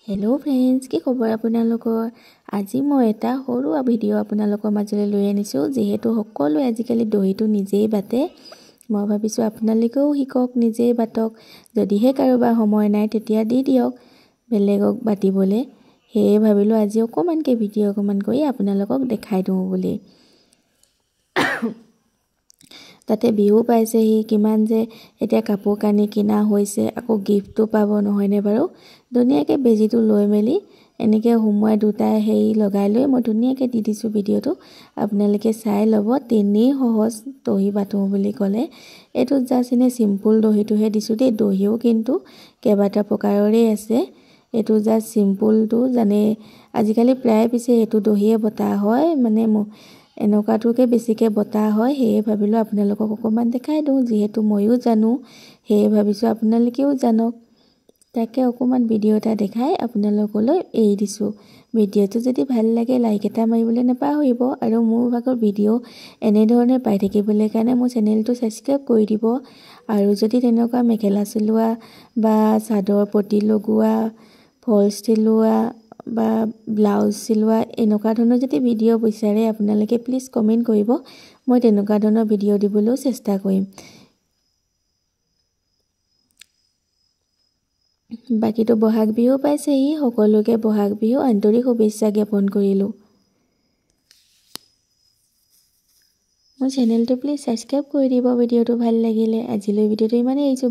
hello friends की खबर আপোনালোকৰ আজি মই এটা সৰু ভিডিও আপোনালোকৰ মাজলৈ লৈ আনিছো যেহেতু সকলো আজিকালি দহিটো নিজেই বাটে মই ভাবিছো আপোনালোকেও শিকক নিজেই বাটক যদিহে কাৰোবাৰ সময় নাই তেতিয়া দি দিয়ক বেলেগক বাটিবলে হে ভাবিলো আজি অকমানকে ভিডিও অকমান কৰি আপোনালোকক দেখাই দিও বুলি তাতে বিহু পাইছে হি কিমান যে এতিয়া কাপোৰ কানি কিনা হৈছে আকৌ গিফ্টটো পাব নহয়নে বাৰু ধুনিয়াকে বেজিটো লৈ মেলি এনেকে হুমুৱাই দুটা হেই লগাই লৈ মই ধুনিয়াকে দি দিছো ভিডিওটো আপোনালোকে চাই লব তেনি সহজ দহি বাটো বুলি কলে এটো জাসিনে সিম্পল দহিটোহে দিছো দে দহিও কিন্তু কেবাটা প্ৰকাৰৰে আছে এটো জাস সিম্পলটো জানে আজিকালি প্ৰায় পিছে এটো দহিয়ে বটা হয় মানে এনেকুৱাটোকে বেছিকে বটা হয় হে ভাবিলো আপোনালোকক অকমান দেখাই দিও যেহেতু মইও জানো হে ভাবিছো আপোনালোকেও জানক তাকে অকমান ভিডিও এটা দেখাই আপোনালোকলৈ এই দিছো ভিডিওটো যদি ভাল লাগে লাইক এটা মাৰিবলৈ নাপাহৰিব আৰু মোৰ ভাগৰ ভিডিও এনে ধৰণে পাই থাকিবলৈ কাৰণে মোৰ চেনেলটো সাবস্ক্ৰাইব কৰি দিব আৰু যদি তেনেকুৱা মেখেলা চিলোৱা বা চাদৰ পটি লগোৱা ফলছ চিলোৱা বা ব্লাউজ চিলোৱা এনেকুৱা ধৰণৰ যদি ভিডিও বিচাৰে আপোনালোকে প্লিজ কমেন্ট কৰিব মই তেনেকুৱা ধৰণৰ ভিডিও দিবলৈ চেষ্টা কৰিম বাকিটো বহাগ বিহু পাইছে হি সকলোকে বহাগ বিহু আন্তৰিক শুভেচ্ছা জ্ঞাপন কৰিলো মোৰ চেনেলটো প্লিজ সাবস্ক্ৰাইব কৰি দিব ভিডিওটো ভাল লাগিলে আজিলৈ ভিডিওটো ইমানেই আহিছো